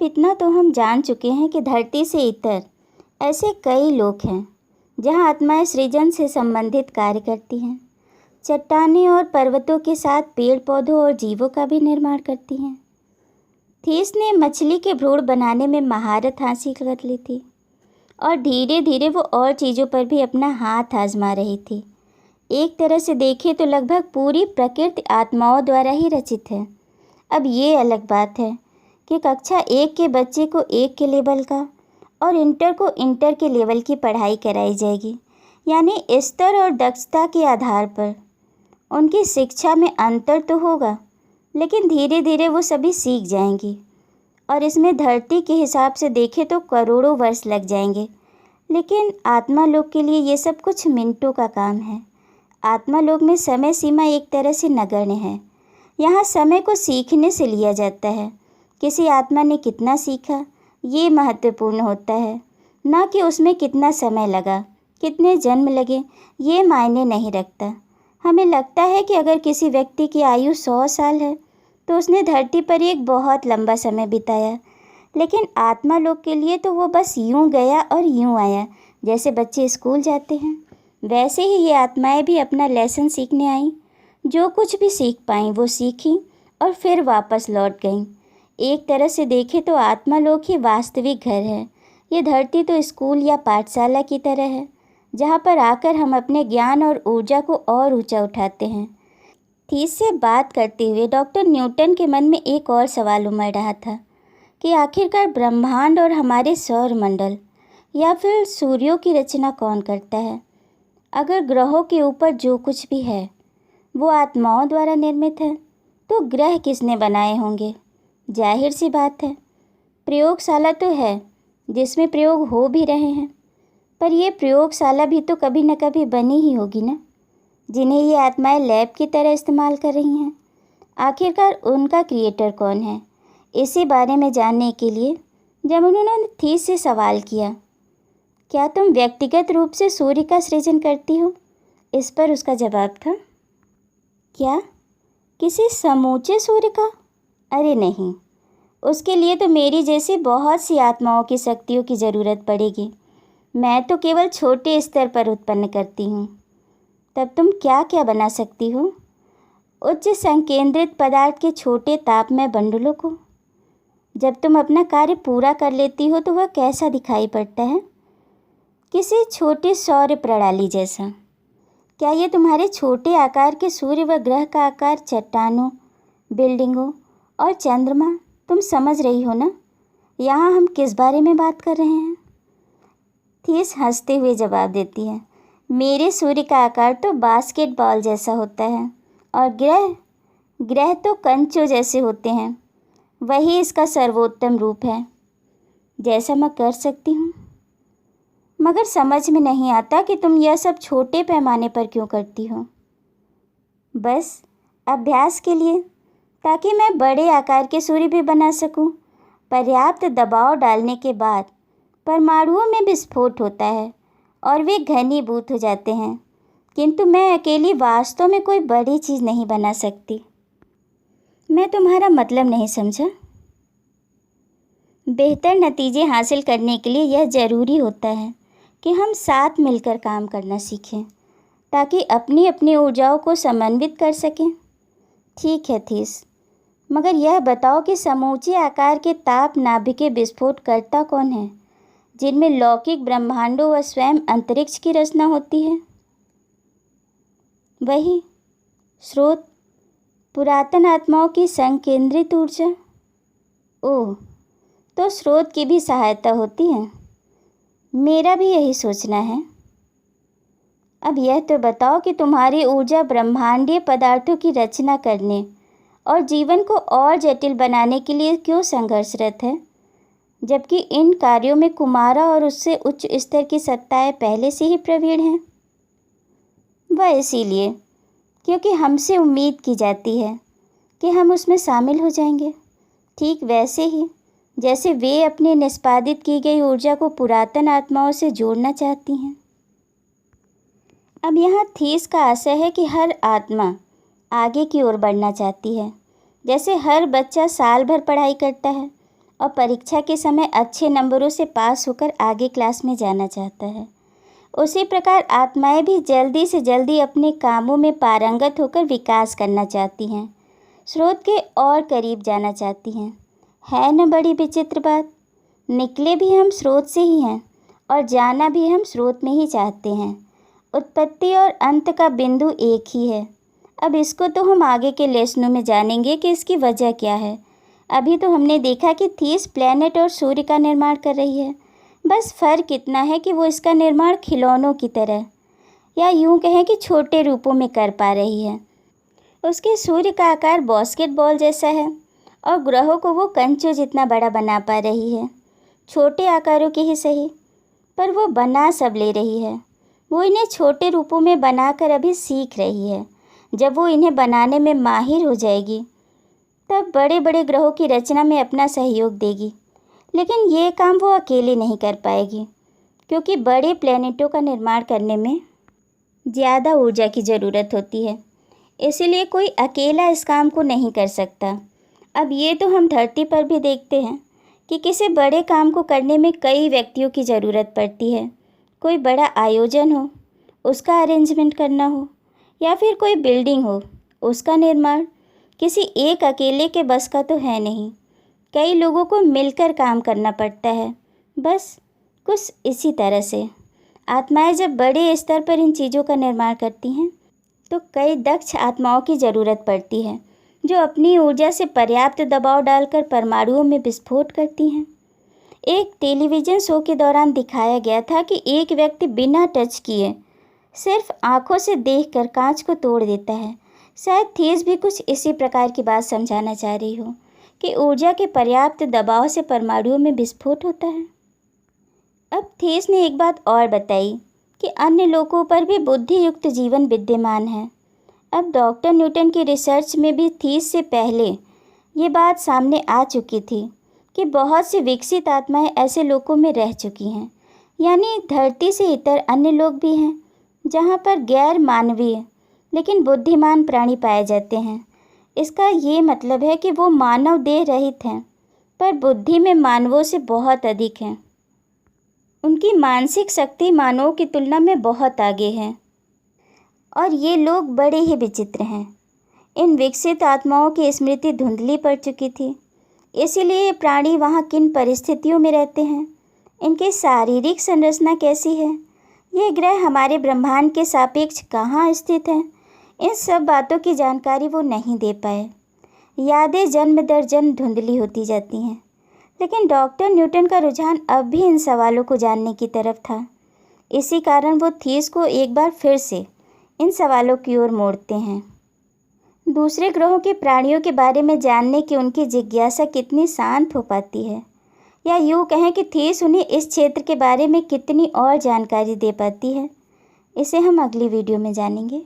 इतना तो हम जान चुके हैं कि धरती से इतर ऐसे कई लोक हैं जहां आत्माएं सृजन से संबंधित कार्य करती हैं। चट्टानें और पर्वतों के साथ पेड़ पौधों और जीवों का भी निर्माण करती हैं। थीस ने मछली के भ्रूण बनाने में महारत हासिल कर ली थी और धीरे धीरे वो और चीज़ों पर भी अपना हाथ आजमा रही थी। एक तरह से देखें तो लगभग पूरी प्रकृति आत्माओं द्वारा ही रचित है। अब ये अलग बात है कि कक्षा 1 के बच्चे को 1 के लेवल का और इंटर को इंटर के लेवल की पढ़ाई कराई जाएगी, यानी स्तर और दक्षता के आधार पर। उनकी शिक्षा में अंतर तो होगा, लेकिन धीरे धीरे वो सभी सीख जाएंगी और इसमें धरती के हिसाब से देखें तो करोड़ों वर्ष लग जाएंगे, लेकिन आत्मा लोक के लिए ये सब कुछ मिनटों का काम है। आत्मा लोक में समय सीमा एक तरह से नगण्य है। यहाँ समय को सीखने से लिया जाता है। किसी आत्मा ने कितना सीखा ये महत्वपूर्ण होता है, ना कि उसमें कितना समय लगा, कितने जन्म लगे, ये मायने नहीं रखता। हमें लगता है कि अगर किसी व्यक्ति की आयु 100 साल है तो उसने धरती पर एक बहुत लंबा समय बिताया, लेकिन आत्मा लोक के लिए तो वो बस यूं गया और यूं आया। जैसे बच्चे स्कूल जाते हैं, वैसे ही ये आत्माएं भी अपना लेसन सीखने आईं। जो कुछ भी सीख पाईं वो सीखीं और फिर वापस लौट गईं। एक तरह से देखें तो आत्मा लोक ही वास्तविक घर है। ये धरती तो स्कूल या पाठशाला की तरह है, जहाँ पर आकर हम अपने ज्ञान और ऊर्जा को और ऊंचा उठाते हैं। थीस से बात करते हुए डॉक्टर न्यूटन के मन में एक और सवाल उमड़ रहा था कि आखिरकार ब्रह्मांड और हमारे सौरमंडल या फिर सूर्यों की रचना कौन करता है। अगर ग्रहों के ऊपर जो कुछ भी है वो आत्माओं द्वारा निर्मित है, तो ग्रह किसने बनाए होंगे। जाहिर सी बात है, प्रयोगशाला तो है जिसमें प्रयोग हो भी रहे हैं, पर यह प्रयोगशाला भी तो कभी न कभी बनी ही होगी ना, जिन्हें ये आत्माएं लैब की तरह इस्तेमाल कर रही हैं। आखिरकार उनका क्रिएटर कौन है, इसी बारे में जानने के लिए जब उन्होंने थीस से सवाल किया, क्या तुम व्यक्तिगत रूप से सूर्य का सृजन करती हो, इस पर उसका जवाब था, क्या किसी समूचे सूर्य का? अरे नहीं, उसके लिए तो मेरी जैसी बहुत सी आत्माओं की शक्तियों की ज़रूरत पड़ेगी। मैं तो केवल छोटे स्तर पर उत्पन्न करती हूँ। तब तुम क्या क्या बना सकती हो? उच्च संकेंद्रित पदार्थ के छोटे तापमय बंडलों को। जब तुम अपना कार्य पूरा कर लेती हो तो वह कैसा दिखाई पड़ता है? किसी छोटी सौर प्रणाली जैसा। क्या ये तुम्हारे छोटे आकार के सूर्य व ग्रह का आकार, चट्टानों, बिल्डिंगों और चंद्रमा, तुम समझ रही हो ना यहाँ हम किस बारे में बात कर रहे हैं? थीस हंसते हुए जवाब देती है, मेरे सूर्य का आकार तो बास्केटबॉल जैसा होता है और ग्रह तो कंचों जैसे होते हैं। वही इसका सर्वोत्तम रूप है जैसा मैं कर सकती हूँ। मगर समझ में नहीं आता कि तुम यह सब छोटे पैमाने पर क्यों करती हो। बस अभ्यास के लिए, ताकि मैं बड़े आकार के सूर्य भी बना सकूं। पर्याप्त दबाव डालने के बाद परमाणुओं में विस्फोट होता है और वे घनीभूत हो जाते हैं, किंतु मैं अकेली वास्तव में कोई बड़ी चीज़ नहीं बना सकती। मैं तुम्हारा मतलब नहीं समझा। बेहतर नतीजे हासिल करने के लिए यह ज़रूरी होता है कि हम साथ मिलकर काम करना सीखें, ताकि अपनी अपनी ऊर्जाओं को समन्वित कर सकें। ठीक है थीस, मगर यह बताओ कि समूचे आकार के ताप नाभिकीय विस्फोट करता कौन है, जिनमें लौकिक ब्रह्मांडों व स्वयं अंतरिक्ष की रचना होती है? वही स्रोत, पुरातन आत्माओं की संकेंद्रित ऊर्जा। ओह, तो स्रोत की भी सहायता होती है। मेरा भी यही सोचना है। अब यह तो बताओ कि तुम्हारी ऊर्जा ब्रह्मांडीय पदार्थों की रचना करने और जीवन को और जटिल बनाने के लिए क्यों संघर्षरत है, जबकि इन कार्यों में कुमारा और उससे उच्च स्तर की सत्ताएं पहले से ही प्रवीण हैं। वह इसीलिए क्योंकि हमसे उम्मीद की जाती है कि हम उसमें शामिल हो जाएंगे, ठीक वैसे ही जैसे वे अपनी निष्पादित की गई ऊर्जा को पुरातन आत्माओं से जोड़ना चाहती हैं। अब यहाँ थीस का आशय है कि हर आत्मा आगे की ओर बढ़ना चाहती है। जैसे हर बच्चा साल भर पढ़ाई करता है और परीक्षा के समय अच्छे नंबरों से पास होकर आगे क्लास में जाना चाहता है। उसी प्रकार आत्माएं भी जल्दी से जल्दी अपने कामों में पारंगत होकर विकास करना चाहती हैं, स्रोत के और करीब जाना चाहती हैं। है न बड़ी विचित्र बात? निकले भी हम स्रोत से ही हैं और जाना भी हम स्रोत में ही चाहते हैं। उत्पत्ति और अंत का बिंदु एक ही है। अब इसको तो हम आगे के लेसनों में जानेंगे कि इसकी वजह क्या है। अभी तो हमने देखा कि थीस प्लैनेट और सूर्य का निर्माण कर रही है। बस फ़र्क इतना है कि वो इसका निर्माण खिलौनों की तरह, या यूं कहें कि छोटे रूपों में कर पा रही है। उसके सूर्य का आकार बास्केटबॉल जैसा है और ग्रहों को वो कंचों जितना बड़ा बना पा रही है। छोटे आकारों के ही सही, पर वो बना सब ले रही है। वो इन्हें छोटे रूपों में बनाकर अभी सीख रही है। जब वो इन्हें बनाने में माहिर हो जाएगी तब बड़े बड़े ग्रहों की रचना में अपना सहयोग देगी। लेकिन ये काम वो अकेले नहीं कर पाएगी, क्योंकि बड़े प्लैनेटों का निर्माण करने में ज़्यादा ऊर्जा की ज़रूरत होती है। इसीलिए कोई अकेला इस काम को नहीं कर सकता। अब ये तो हम धरती पर भी देखते हैं कि किसी बड़े काम को करने में कई व्यक्तियों की ज़रूरत पड़ती है। कोई बड़ा आयोजन हो, उसका अरेंजमेंट करना हो, या फिर कोई बिल्डिंग हो, उसका निर्माण किसी एक अकेले के बस का तो है नहीं। कई लोगों को मिलकर काम करना पड़ता है। बस कुछ इसी तरह से आत्माएं जब बड़े स्तर पर इन चीज़ों का निर्माण करती हैं तो कई दक्ष आत्माओं की ज़रूरत पड़ती है, जो अपनी ऊर्जा से पर्याप्त दबाव डालकर परमाणुओं में विस्फोट करती हैं। एक टेलीविज़न शो के दौरान दिखाया गया था कि एक व्यक्ति बिना टच किए सिर्फ आंखों से देखकर कांच को तोड़ देता है। शायद थीस भी कुछ इसी प्रकार की बात समझाना चाह रही हो कि ऊर्जा के पर्याप्त दबाव से परमाणुओं में विस्फोट होता है। अब थीस ने एक बात और बताई कि अन्य लोगों पर भी बुद्धि युक्त जीवन विद्यमान है। अब डॉक्टर न्यूटन की रिसर्च में भी थीस से पहले ये बात सामने आ चुकी थी कि बहुत सी विकसित आत्माएं ऐसे लोगों में रह चुकी हैं, यानी धरती से इतर अन्य लोग भी हैं जहाँ पर गैर मानवीय लेकिन बुद्धिमान प्राणी पाए जाते हैं। इसका ये मतलब है कि वो मानव देह रहित हैं, पर बुद्धि में मानवों से बहुत अधिक हैं। उनकी मानसिक शक्ति मानवों की तुलना में बहुत आगे है और ये लोग बड़े ही विचित्र हैं। इन विकसित आत्माओं की स्मृति धुंधली पड़ चुकी थी, इसीलिए ये प्राणी वहाँ किन परिस्थितियों में रहते हैं, इनकी शारीरिक संरचना कैसी है, ये ग्रह हमारे ब्रह्मांड के सापेक्ष कहाँ स्थित हैं, इन सब बातों की जानकारी वो नहीं दे पाए। यादें जन्म दर जन्म धुंधली होती जाती हैं, लेकिन डॉक्टर न्यूटन का रुझान अब भी इन सवालों को जानने की तरफ था। इसी कारण वो थीस को एक बार फिर से इन सवालों की ओर मोड़ते हैं। दूसरे ग्रहों के प्राणियों के बारे में जानने की उनकी जिज्ञासा कितनी शांत हो पाती है, या यूँ कहें कि थीस उन्हें इस क्षेत्र के बारे में कितनी और जानकारी दे पाती है, इसे हम अगली वीडियो में जानेंगे।